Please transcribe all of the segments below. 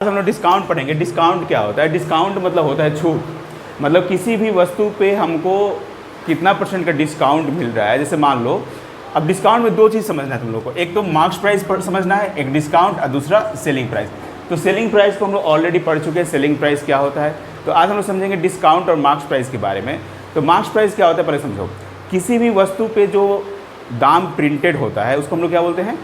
हम लोग डिस्काउंट पढ़ेंगे। डिस्काउंट क्या होता है? डिस्काउंट मतलब होता है छूट, मतलब किसी भी वस्तु पे हमको कितना % का डिस्काउंट मिल रहा है। जैसे मान लो, अब डिस्काउंट में दो चीज़ समझना है तुम लोग को, एक तो मार्क्स प्राइस पर समझना है, एक डिस्काउंट, और दूसरा सेलिंग प्राइस। तो सेलिंग प्राइस को हम लोग ऑलरेडी पढ़ चुके हैं, सेलिंग प्राइस क्या होता है। तो आज हम लोग समझेंगे डिस्काउंट और मार्क्स प्राइस के बारे में। तो मार्क्स प्राइस क्या होता है पहले समझो। किसी भी वस्तु पे जो दाम प्रिंटेड होता है उसको हम लोग क्या बोलते हैं?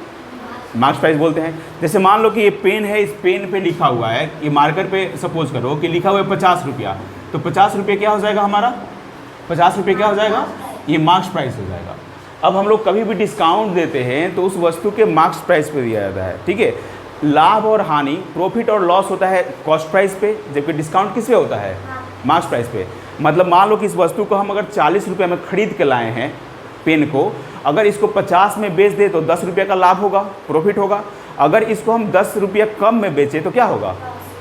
मार्क्स प्राइस बोलते हैं। जैसे मान लो कि ये पेन है, इस पेन पे लिखा हुआ है, ये मार्कर पे सपोज करो कि लिखा हुआ है 50 रुपया, तो 50 रुपये क्या हो जाएगा हमारा? 50 रुपये क्या हो जाएगा? ये मार्क्स प्राइस हो जाएगा। अब हम लोग कभी भी डिस्काउंट देते हैं तो उस वस्तु के मार्क्स प्राइस पे दिया जाता है, ठीक है। लाभ और हानि, प्रॉफिट और लॉस होता है कॉस्ट प्राइस पे, जबकि डिस्काउंट किस पे होता है? मार्क्स प्राइस पे। मतलब मान लो कि इस वस्तु को हम अगर 40 रुपये में ख़रीद के लाए हैं, पेन को, अगर इसको 50 में बेच दे तो 10 रुपये का लाभ होगा, प्रॉफिट होगा। अगर इसको हम 10 रुपये कम में बेचें तो क्या होगा?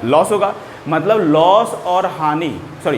लॉस होगा। मतलब लॉस और हानि, सॉरी,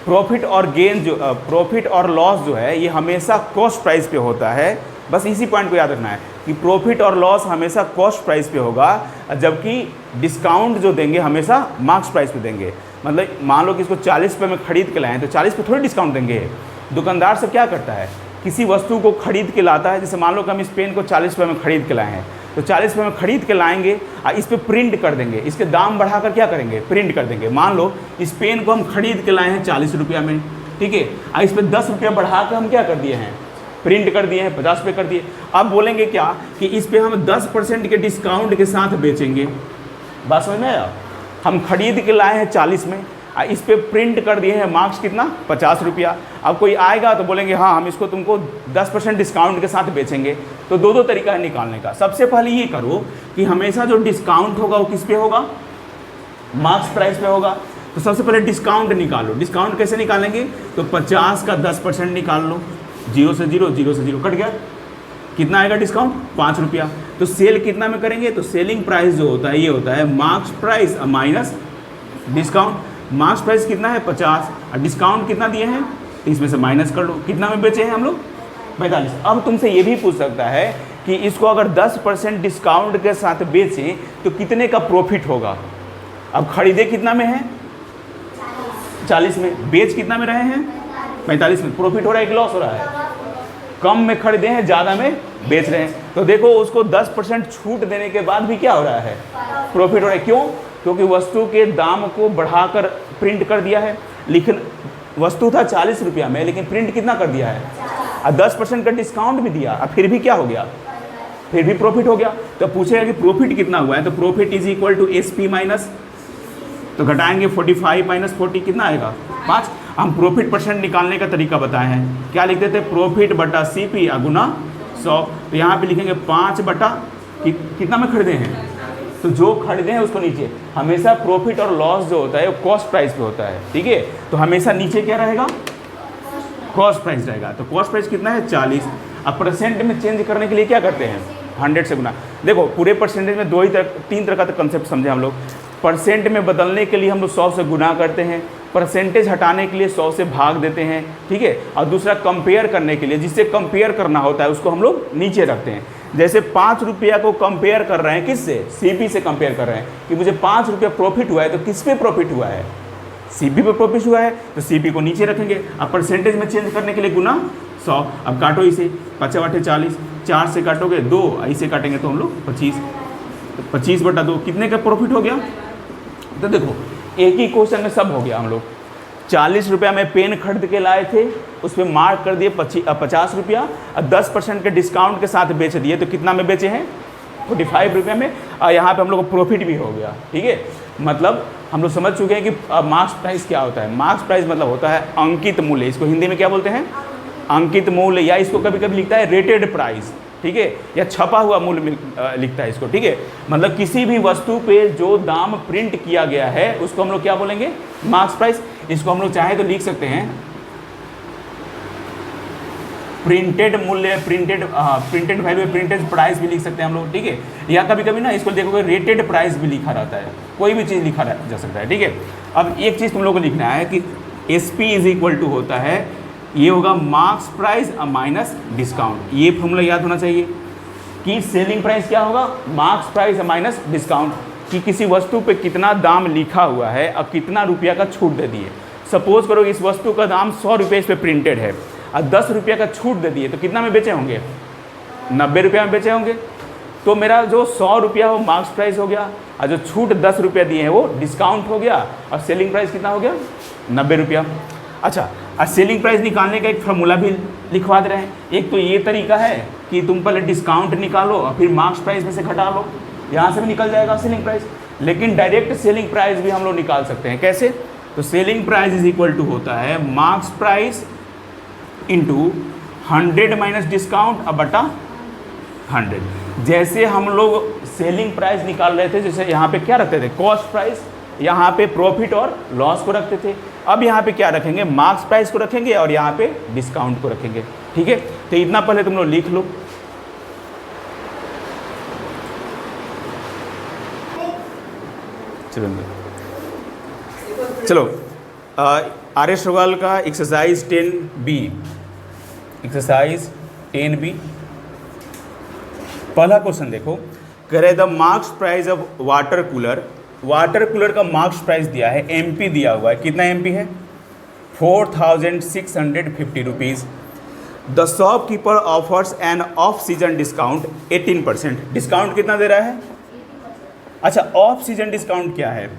प्रॉफिट और गेन, जो प्रॉफिट और लॉस जो है ये हमेशा कॉस्ट प्राइस पे होता है। बस इसी पॉइंट को याद रखना है कि प्रॉफिट और लॉस हमेशा कॉस्ट प्राइस पे होगा, जबकि डिस्काउंट जो देंगे हमेशा मार्क्स प्राइस पे देंगे। मतलब मान लो कि इसको 40 रुपये में ख़रीद के लाए हैं तो 40 पे थोड़ी डिस्काउंट देंगे। दुकानदार सब क्या करता है? किसी वस्तु को खरीद के लाता है। जैसे मान लो कि हम इस पेन को 40 रुपये में ख़रीद के लाए हैं, तो 40 रुपये में ख़रीद के लाएंगे और इस पर प्रिंट कर देंगे, इसके दाम बढ़ाकर क्या करेंगे? प्रिंट कर देंगे। मान लो इस पेन को हम खरीद के लाए हैं 40 रुपये में, ठीक है, और इस पर 10 रुपये बढ़ाकर हम क्या कर दिए हैं? प्रिंट कर दिए हैं, 50 रुपये कर दिए। अब बोलेंगे क्या कि इस पर हम 10% के डिस्काउंट के साथ बेचेंगे। बात समझ में आया? हम खरीद के लाए हैं 40 में, इस पे प्रिंट कर दिए हैं मार्क्स कितना? 50 रुपया। अब कोई आएगा तो बोलेंगे हाँ हम इसको तुमको 10% डिस्काउंट के साथ बेचेंगे। तो दो तरीका है निकालने का। सबसे पहले ये करो कि हमेशा जो डिस्काउंट होगा वो किस पे होगा? मार्क्स प्राइस पे होगा। तो सबसे पहले डिस्काउंट निकालो। डिस्काउंट कैसे निकालेंगे? तो 50 का 10% निकाल लो, 0 से 0, 0 से 0 कट गया। कितना आएगा डिस्काउंट? 5 रुपया। तो सेल कितना में करेंगे? तो सेलिंग प्राइस जो होता है ये होता है marks price minus discount. Marks price कितना है? 50, और डिस्काउंट कितना दिए हैं? इसमें से माइनस कर लो। कितना में बेचे हैं हम लोग? 45। अब तुमसे ये भी पूछ सकता है कि इसको अगर 10% डिस्काउंट के साथ बेचें तो कितने का प्रॉफिट होगा? अब खरीदे कितना में है? 40 में। बेच कितना में रहे हैं? 45 में। प्रॉफिट हो रहा है कि लॉस हो रहा है? कम में खरीदे हैं, ज़्यादा में बेच रहे हैं। तो देखो उसको 10% छूट देने के बाद भी क्या हो रहा है? प्रॉफिट हो रहा है। क्यों? क्योंकि वस्तु के दाम को बढ़ाकर प्रिंट कर दिया है। लेकिन वस्तु था 40 रुपया में, लेकिन प्रिंट कितना कर दिया है? और 10% का डिस्काउंट भी दिया, और फिर भी क्या हो गया? फिर भी प्रॉफिट हो गया। तो पूछेगा कि प्रॉफिट कितना हुआ है? तो profit is equal to SP minus, तो घटाएंगे 45 माइनस 40 कितना आएगा? 5। हम प्रॉफिट % निकालने का तरीका बताए हैं। क्या लिख देते हैं? प्रॉफिट बटा CP गुना 100। तो यहाँ पे लिखेंगे 5 बटा कितना में खरीदे हैं? तो जो खरीदे हैं उसको नीचे। हमेशा प्रॉफिट और लॉस जो होता है वो कॉस्ट प्राइस पे होता है, ठीक है। तो हमेशा नीचे क्या रहेगा? कॉस्ट प्राइस रहेगा। तो कॉस्ट प्राइस कितना है? 40। अब परसेंट में चेंज करने के लिए क्या करते हैं? 100 से गुना। देखो पूरे परसेंटेज में तीन तरह का कंसेप्ट समझे हम लोग। परसेंट में बदलने के लिए हम लोग 100 से गुना करते हैं, परसेंटेज हटाने के लिए 100 से भाग देते हैं, ठीक है। और दूसरा कंपेयर करने के लिए, जिससे कंपेयर करना होता है उसको हम लोग नीचे रखते हैं। जैसे 5 रुपया को कंपेयर कर रहे हैं किससे? CP से कंपेयर कर रहे हैं कि मुझे 5 रुपया प्रॉफिट हुआ है, तो किस पे प्रॉफिट हुआ है? CP पे प्रॉफिट हुआ है, तो CP को नीचे रखेंगे। अब परसेंटेज में चेंज करने के लिए गुना 100। अब काटो इसे, 5 बटे 40, 4 से काटोगे 2, ऐसे काटेंगे तो हम लोग 25। तो 25 बटा 2 कितने का प्रॉफिट हो गया? तो देखो एक ही क्वेश्चन में सब हो गया। हम लोग 40 रुपया में पेन खरीद के लाए थे, उस पर मार्क कर दिए 50 रुपया, और 10% के डिस्काउंट के साथ बेच दिए, तो कितना में बेचे हैं? 45 रुपये में। और यहाँ पे हम लोग को प्रॉफिट भी हो गया, ठीक है। मतलब हम लोग समझ चुके हैं कि मार्क्स प्राइस क्या होता है। मार्क्स प्राइस मतलब होता है अंकित मूल्य। इसको हिंदी में क्या बोलते हैं? अंकित मूल्य, या इसको कभी कभी लिखता है रेटेड प्राइस, ठीक है, या छपा हुआ मूल्य लिखता है इसको, ठीक है। मतलब किसी भी वस्तु पे जो दाम प्रिंट किया गया है उसको हम लोग क्या बोलेंगे? Marks price. इसको हम लोग चाहे तो लिख सकते हैं प्रिंटेड मूल्य, प्रिंटेड वैल्यू, प्रिंटेड प्राइस भी लिख सकते हैं हम लोग, ठीक है। या कभी कभी ना इसको देखोगे रेटेड प्राइस भी लिखा रहता है, कोई भी चीज़ लिखा जा सकता है, ठीक है। अब एक चीज़ तुम लोग को लिखना है कि SP इज इक्वल टू होता है, ये होगा मार्क्स प्राइस माइनस डिस्काउंट। ये फॉर्मूला याद होना चाहिए कि सेलिंग प्राइस क्या होगा? Marks price minus discount. कि किसी वस्तु पे कितना दाम लिखा हुआ है और कितना रुपया का छूट दे दिए। सपोज करो इस वस्तु का दाम 100 रुपये इस पर प्रिंटेड है और 10 रुपये का छूट दे दिए, तो कितना में बेचे होंगे? 90 रुपये में बेचे होंगे। तो मेरा जो 100 रुपया वो मार्क्स प्राइस हो गया और जो छूट 10 रुपया दिए हैं वो डिस्काउंट हो गया और सेलिंग प्राइस कितना हो गया? 90 रुपया। अच्छा, और सेलिंग प्राइस निकालने का एक फार्मूला भी लिखवा दे रहे हैं। एक तो ये तरीका है कि तुम पहले डिस्काउंट निकालो और फिर मार्क्स प्राइस में से घटा लो, यहाँ से भी निकल जाएगा सेलिंग प्राइस। लेकिन डायरेक्ट सेलिंग प्राइस भी हम लोग निकाल सकते हैं। कैसे? तो selling price is equal to होता है marks price into 100 minus discount अब बटा 100। जैसे हम लोग सेलिंग प्राइस निकाल रहे थे, जैसे यहाँ पे क्या रखते थे? कॉस्ट प्राइस, यहाँ पे प्रॉफिट और लॉस को रखते थे। अब यहाँ पे क्या रखेंगे? मार्क्स प्राइस को रखेंगे और यहाँ पे डिस्काउंट को रखेंगे। ठीक है, तो इतना पहले तुम लोग लिख लो। चलो आर एस अग्रवाल का एक्सरसाइज 10B, एक्सरसाइज 10B पहला क्वेश्चन देखो। कह रहे the marks price of water cooler. Water cooler का मार्क्स प्राइस दिया है, MP दिया हुआ है। कितना MP है? 4650 rupees. The shopkeeper offers an off season discount 18%। Discount कितना दे रहा है? अच्छा, ऑफ सीजन डिस्काउंट क्या है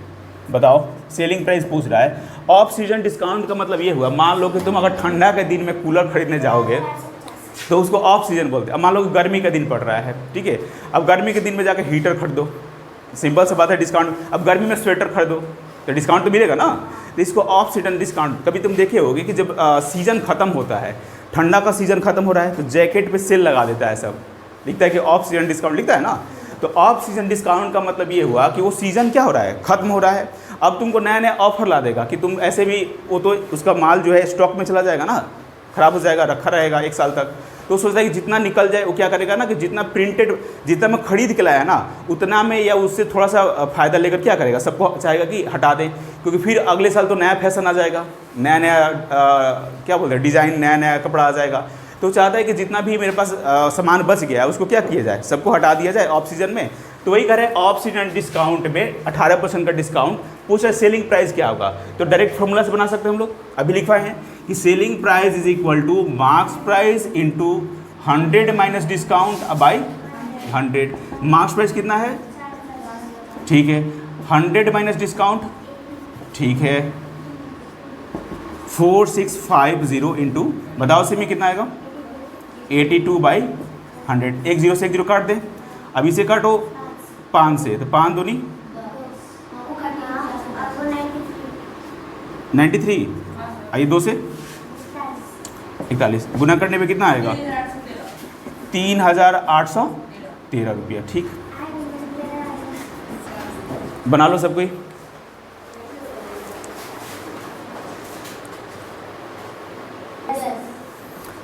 बताओ? सेलिंग प्राइस पूछ रहा है। ऑफ सीजन डिस्काउंट का मतलब ये हुआ, मान लो कि तुम अगर ठंडा के दिन में कूलर खरीदने जाओगे तो उसको ऑफ सीजन बोलते हैं। अब मान लो कि गर्मी का दिन पड़ रहा है, ठीक है, अब गर्मी के दिन में जाकर हीटर खरीदो, सिंपल सा बात है, डिस्काउंट। अब गर्मी में स्वेटर खरीदो तो डिस्काउंट तो मिलेगा ना। तो इसको ऑफ सीजन डिस्काउंट। कभी तुम देखे होगे कि जब सीजन खत्म होता है, ठंडा का सीजन खत्म हो रहा है, तो जैकेट पे सेल लगा देता है, सब लिखता है कि ऑफ सीजन डिस्काउंट लिखता है ना। तो ऑफ सीजन डिस्काउंट का मतलब ये हुआ कि वो सीजन क्या हो रहा है? खत्म हो रहा है। अब तुमको नया नया ऑफर ला देगा कि तुम ऐसे भी, वो तो उसका माल जो है स्टॉक में चला जाएगा ना, खराब हो जाएगा, रखा रहेगा 1 साल तक। तो सोचता है कि जितना निकल जाए वो क्या करेगा ना, कि जितना प्रिंटेड, जितना मैं खरीद के लाया ना उतना में या उससे थोड़ा सा फ़ायदा लेकर क्या करेगा, सबको चाहेगा कि हटा दें, क्योंकि फिर अगले साल तो नया फैशन आ जाएगा, नया नया क्या बोलते हैं, डिज़ाइन, नया नया कपड़ा आ जाएगा। तो चाहता है कि जितना भी मेरे पास सामान बच गया है उसको क्या किया जाए, सबको हटा दिया जाए ऑफ सीजन में। तो वही करें, ऑफ सीजन डिस्काउंट में 18% का डिस्काउंट। पूछा सेलिंग प्राइस क्या होगा, तो डायरेक्ट फॉर्मूला से बना सकते हैं हम लोग, अभी लिखवाए हैं कि selling price is equal to marks price into 100 minus discount by 100। Marks price कितना है? ठीक है, 100 माइनस डिस्काउंट, ठीक है, 4650 इंटू, बताओ से में कितना आएगा? 82/100। एक जीरो से एक जीरो काट दे। अब इसे काटो 5 से, तो 5 दूनी 93, आइए 2 से 41, गुना करने पे कितना आएगा? 3813 रुपया। ठीक, बना लो सब कोई।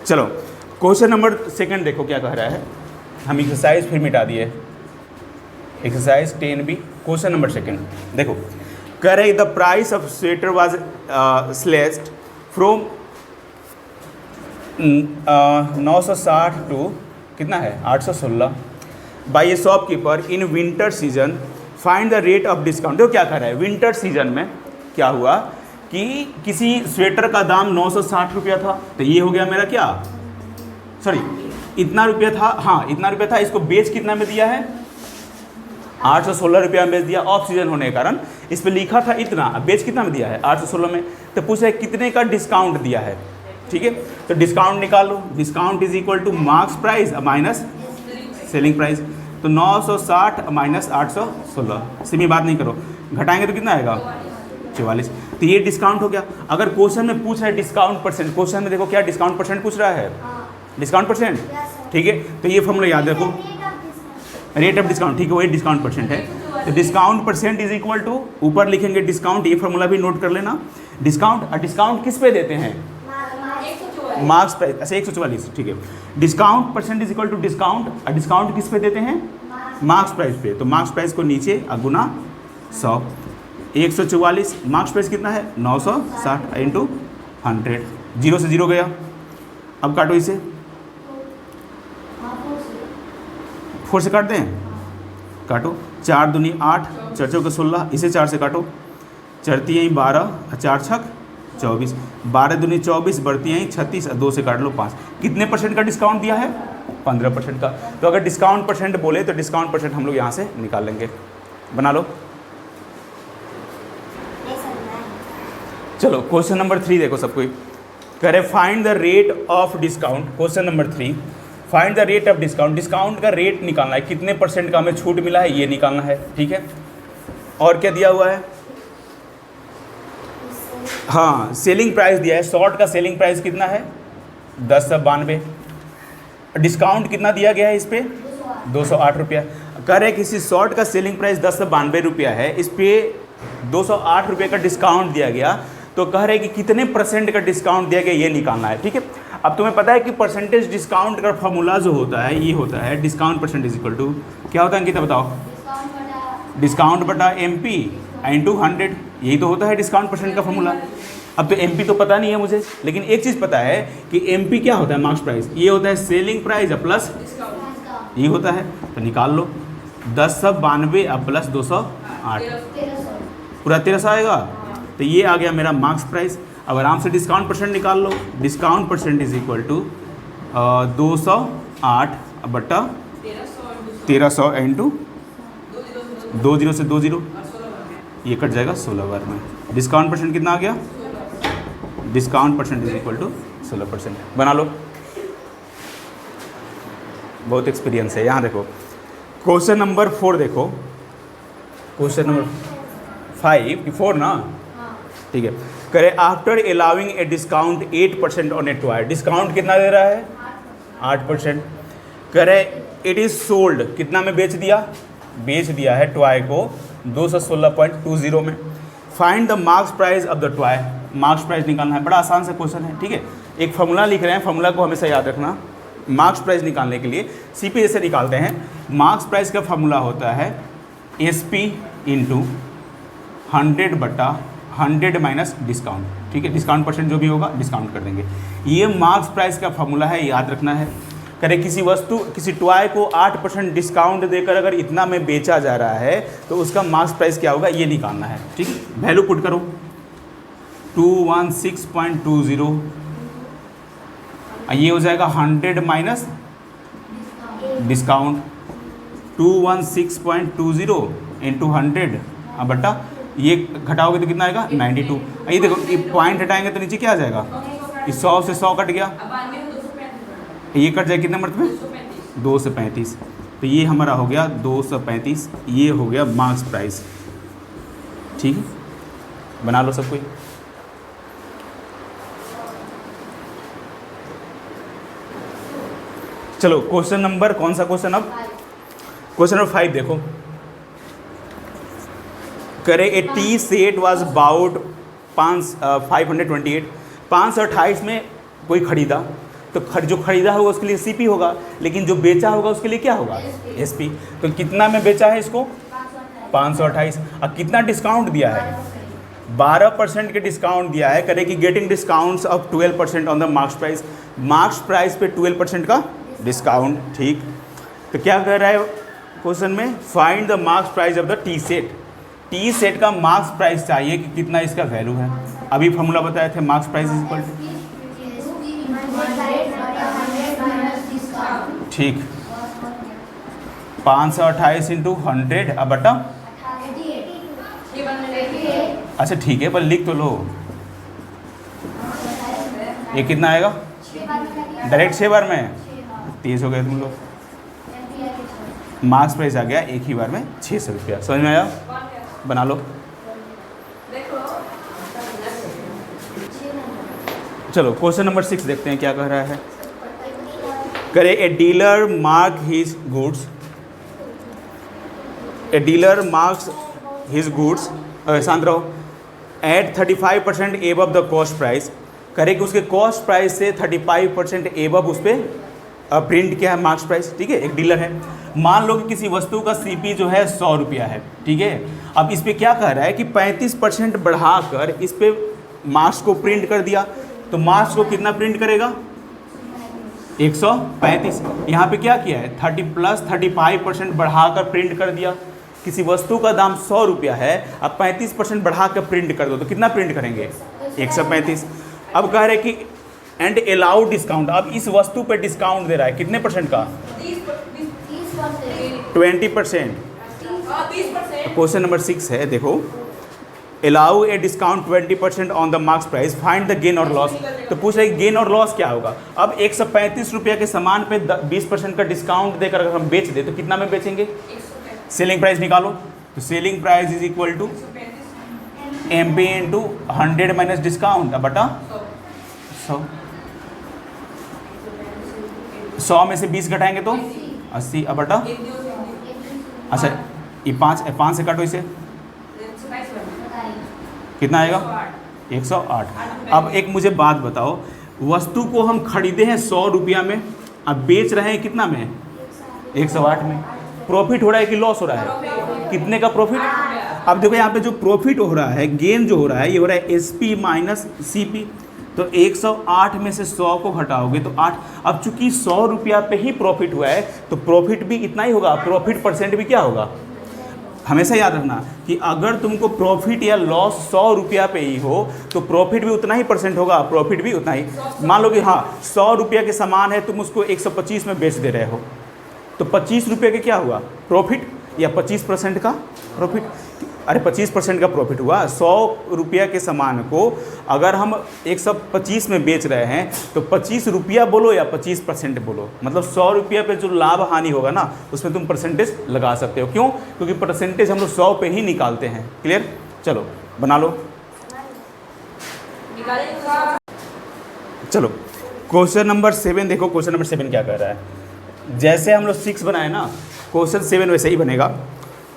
चलो क्वेश्चन नंबर 2 देखो क्या कह रहा है। हम एक्सरसाइज फिर मिटा दिए, एक्सरसाइज 10B क्वेश्चन नंबर 2 देखो। कह रहे the price of sweater was slashed from 960 to कितना है 816 by a shopkeeper in winter season, find the rate of discount. देखो क्या कह रहा है, विंटर सीजन में क्या हुआ कि किसी स्वेटर का दाम 960 रुपया था, तो ये हो गया मेरा क्या, सॉरी इतना रुपया था, हाँ इतना रुपया था, इसको बेच कितना में दिया है? 816 रुपया में बेच दिया। ऑफ सीजन होने के कारण इस पर लिखा था इतना, बेच कितना में दिया है? 816 में। तो पूछा है कितने का डिस्काउंट दिया है, ठीक है, तो डिस्काउंट निकाल लो। Discount is equal to marks price minus selling price. तो 960 माइनस 816, सिमी बात नहीं करो, घटाएंगे तो कितना आएगा? 44। तो ये डिस्काउंट हो गया। अगर क्वेश्चन में पूछ रहा है डिस्काउंट परसेंट, क्वेश्चन में देखो क्या डिस्काउंट परसेंट पूछ रहा है, डिस्काउंट परसेंट, ठीक है, तो ये फॉर्मूला याद रखो, रेट ऑफ डिस्काउंट, ठीक है, वही डिस्काउंट परसेंट है। तो discount percent is equal to, ऊपर लिखेंगे डिस्काउंट, ये फॉर्मूला भी नोट कर लेना। डिस्काउंट, और डिस्काउंट किस पे देते हैं? मार्क्स प्राइस, अच्छा 144, ठीक है। Discount percent is equal to discount, और डिस्काउंट किस पे देते हैं? मार्क्स प्राइस पे। तो मार्क्स प्राइस को नीचे गुना 100, 144, मार्क्स प्राइस कितना है? 960 इंटू 100, 0 से 0 गया। अब काटो इसे, 4 से काट दें, काटो, 4 दूनी 8, 4 चौके 16, इसे 4 से काटो, चढ़ती यहीं 12, 4 छक 24, 12 दूनी 24, बढ़ती यहीं 36, 2 से काट लो 5। कितने परसेंट का डिस्काउंट दिया है? 15% का। तो अगर डिस्काउंट परसेंट बोले तो डिस्काउंट परसेंट हम लोग यहाँ से निकाल लेंगे। बना लो। चलो क्वेश्चन नंबर 3 देखो सब कोई। करे find the rate of discount. Question number 3, find the rate of discount. Discount का रेट निकालना है, कितने परसेंट का हमें छूट मिला है ये निकालना है, ठीक है। और क्या दिया हुआ है? हाँ, सेलिंग प्राइस दिया है। शॉर्ट का सेलिंग प्राइस कितना है? 1092। डिस्काउंट कितना दिया गया है इस पर? 208 रुपया। कह रहे किसी शॉर्ट का सेलिंग प्राइस 1092 रुपया है, इस पर 208 रुपये का डिस्काउंट दिया गया, तो कह रहे कि कितने परसेंट का डिस्काउंट दिया गया ये निकालना है, ठीक है। अब तुम्हें पता है कि परसेंटेज डिस्काउंट का फॉर्मूला जो होता है ये होता है डिस्काउंट परसेंटेज इक्वल टू क्या होता है अंकिता बताओ? डिस्काउंट बटा MP इंटू 100, यही तो होता है डिस्काउंट परसेंट का फॉर्मूला। अब तो MP तो पता नहीं है मुझे, लेकिन एक चीज़ पता है कि MP क्या होता है? Marks price. ये होता है सेलिंग प्राइस प्लस ये होता है, तो निकाल लो 1092 प्लस 208, पूरा 1300 आएगा। तो ये आ गया मेरा मार्क्स प्राइस। अब आराम से डिस्काउंट परसेंट निकाल लो। Discount percent is equal to 208 बटा 1300 इंटू 20 से 20, ये कट जाएगा 16 बार में। डिस्काउंट परसेंट कितना आ गया? Discount percent is equal to 16%। बना लो। बहुत एक्सपीरियंस है। यहाँ देखो क्वेश्चन नंबर 4 देखो, क्वेश्चन नंबर 5 4 ना, ठीक है। करे after allowing a discount 8% on A toy. Discount कितना दे रहा है? 8%। करे इट इज़ सोल्ड, कितना में बेच दिया? बेच दिया है टॉय को 216.20 में। Find the marks price of the toy. Marks price निकालना है, बड़ा आसान सा क्वेश्चन है, ठीक है। एक फॉर्मूला लिख रहे हैं, फॉर्मूला को हमेशा याद रखना। मार्क्स प्राइस निकालने के लिए CP जैसे निकालते हैं। मार्क्स प्राइस का फॉर्मूला होता है SP इंटू 100 बटा 100 माइनस डिस्काउंट, ठीक है। डिस्काउंट परसेंट जो भी होगा डिस्काउंट कर देंगे। ये मार्क्स प्राइस का फॉर्मूला है, याद रखना है। करे किसी वस्तु, किसी टॉय को 8% डिस्काउंट देकर अगर इतना में बेचा जा रहा है तो उसका मार्क्स प्राइस क्या होगा ये निकालना है, ठीक। वैल्यू पुट करो 216.20, ये हो जाएगा 100 माइनस डिस्काउंट 216.20 इंटू 100 बटा ये घटाओगे तो कितना आएगा 92। ये देखो ये पॉइंट हटाएंगे तो नीचे क्या आ जाएगा? इस 100 से 100 कट गया, ये कट जाए कितने नंबर में? 2 से 35। तो ये हमारा हो गया 235, ये हो गया मार्क्स प्राइस, ठीक है। बना लो सब कोई। चलो क्वेश्चन नंबर कौन सा क्वेश्चन? अब क्वेश्चन नंबर 5 देखो। करे A T set was about 528, 528 में कोई खरीदा, तो जो खरीदा होगा उसके लिए CP होगा, लेकिन जो बेचा होगा उसके लिए क्या होगा? SP। तो कितना में बेचा है इसको? 528। अब कितना डिस्काउंट दिया है? 12% के डिस्काउंट दिया है। करे कि getting discounts of 12% on the marks price. Marks price पे 12% का डिस्काउंट, ठीक। तो क्या कह रहा है क्वेश्चन में? Find the marks price of the T set. T set का मार्क्स प्राइस चाहिए कि कितना इसका वैल्यू है। अभी फॉर्मूला बताए थे marks price is equal to, ठीक, 528 इंटू 100 बटा, अच्छा ठीक है पर लिख तो लो। ये कितना आएगा? डायरेक्ट 6 बार में 30 हो गए तुम लोग। मार्क्स प्राइस आ गया एक ही बार में 600 रुपया। समझ में आया? बना लो। चलो क्वेश्चन नंबर 6 देखते हैं क्या कह रहा है। करे a dealer mark his goods, a dealer marks his goods, शांत रहो, at 35% above the cost price. करे कि उसके कॉस्ट प्राइस से 35% एबव उस पर प्रिंट किया है मार्क्स प्राइस, ठीक है। एक डीलर है, मान लो कि किसी वस्तु का CP जो है 100 रुपया है, ठीक है। अब इस पर क्या कह रहा है कि 35% बढ़ाकर इस पर मार्क्स को प्रिंट कर दिया, तो मार्क्स को कितना प्रिंट करेगा? 135। यहाँ पे क्या किया है? 30 प्लस 35% बढ़ाकर प्रिंट कर दिया, किसी वस्तु का दाम 100 रुपया है, अब 35% बढ़ा कर प्रिंट कर दो तो कितना प्रिंट करेंगे? 135। अब कह रहे कि एंड अलाउड डिस्काउंट, अब इस वस्तु पे डिस्काउंट दे रहा है कितने परसेंट का? 20%। क्वेश्चन नंबर 6 है, देखो, allow a discount 20% on the marks price, find the gain और लॉस। तो पूछ रहे गेन और लॉस क्या होगा? अब 135 रुपये के सामान पे 20% का डिस्काउंट देकर अगर हम बेच दे तो कितना में बेचेंगे? सेलिंग प्राइस निकालो, तो selling price is equal to M P into 100 minus discount बटा 100। 100 में से 20 घटाएंगे तो 80 अब बटा, अच्छा ये 5 से काटो इसे, कितना आएगा? 108। अब एक मुझे बात बताओ, वस्तु को हम खरीदे हैं 100 रुपया में, अब बेच रहे हैं कितना में? 108 में। प्रॉफिट हो रहा है कि लॉस हो रहा है? कितने का प्रॉफिट? अब देखो यहाँ पे जो प्रॉफिट हो रहा है, गेन जो हो रहा है, ये हो रहा है SP माइनस CP। तो 108 में से 100 को घटाओगे तो 8। अब चूंकि 100 रुपया पे ही प्रॉफिट हुआ है तो प्रॉफिट भी इतना ही होगा, प्रॉफिट परसेंट भी क्या होगा? हमेशा याद रखना कि अगर तुमको प्रॉफिट या लॉस 100 रुपया पे ही हो तो प्रॉफिट भी उतना ही परसेंट होगा, प्रॉफिट भी उतना ही। मान लो कि हाँ 100 रुपया के सामान है, तुम उसको 125 में बेच दे रहे हो, तो 25 रुपये के क्या हुआ? प्रॉफिट, या 25% का प्रॉफिट? अरे 25% का प्रॉफिट हुआ। 100 रुपया के सामान को अगर हम 125 में बेच रहे हैं तो 25 रुपया बोलो या 25% बोलो, मतलब 100 रुपया पे जो लाभ हानि होगा ना उसमें तुम परसेंटेज लगा सकते हो। क्यों? क्योंकि परसेंटेज हम लोग 100 पे ही निकालते हैं। क्लियर? चलो बना लो। चलो क्वेश्चन नंबर 7 देखो, क्वेश्चन नंबर 7 क्या कर रहा है? जैसे हम लोग 6 बनाए ना, क्वेश्चन 7 वैसे ही बनेगा।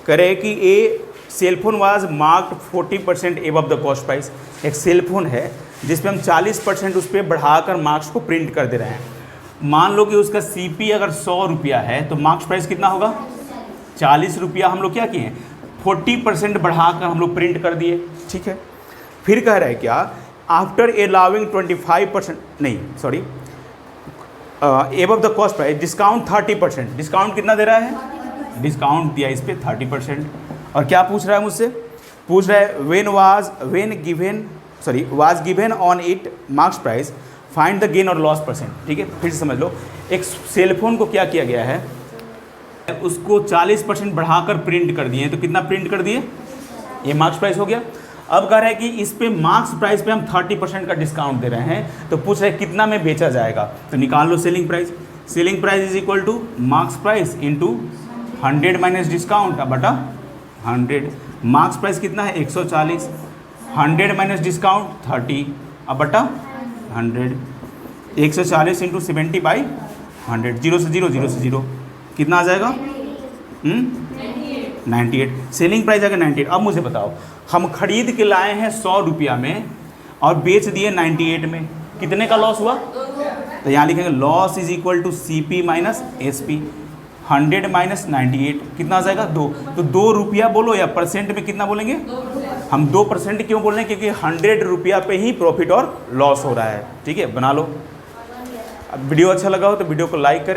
करे कि a cellphone was marked 40% above the cost price. एक सेलफोन है जिसपे हम 40% उस पर बढ़ाकर मार्क्स को प्रिंट कर दे रहे हैं। मान लो कि उसका CP अगर 100 रुपया है तो मार्क्स प्राइस कितना होगा? 40 रुपया। हम लोग क्या किए? 40% बढ़ाकर हम लोग प्रिंट कर दिए। ठीक है, फिर कह रहा है क्या? आफ्टर अलाउिंग 25%, नहीं sorry, above the cost price discount 30%। Discount कितना दे रहा है? डिस्काउंट दिया इस पर 30%। और क्या पूछ रहा है मुझसे? पूछ रहा है was given on it marks price, find the gain और लॉस परसेंट। ठीक है, फिर से समझ लो, एक सेलफोन को क्या किया गया है? उसको 40% बढ़ाकर प्रिंट कर दिए, तो कितना प्रिंट कर दिए? ये मार्क्स प्राइस हो गया। अब कह रहा है कि इस पे मार्क्स प्राइस पे हम 30% का डिस्काउंट दे रहे हैं, तो पूछ रहे हैं कितना में बेचा जाएगा? तो निकाल लो selling price. Selling price is equal to marks price into 100 minus discount बटा 100। मार्क्स प्राइस कितना है? 140। 100 माइनस डिस्काउंट 30 अब बटा 100। 140 इंटू 70/100। 0 से 0, 0 से 0, कितना आ जाएगा? 98। सेलिंग प्राइस आएगा 98। अब मुझे बताओ, हम खरीद के लाए हैं 100 रुपया में और बेच दिए 98 में, कितने का लॉस हुआ? तो यहाँ लिखेंगे loss is equal to CP minus SP। 100 minus 98 कितना आ जाएगा? 2। तो 2 रुपया बोलो या परसेंट में कितना बोलेंगे? हम 2% क्यों बोल रहे हैं? क्योंकि 100 रुपया पे ही प्रॉफिट और लॉस हो रहा है। ठीक है, बना लो। अब वीडियो अच्छा लगा हो तो वीडियो को लाइक करें।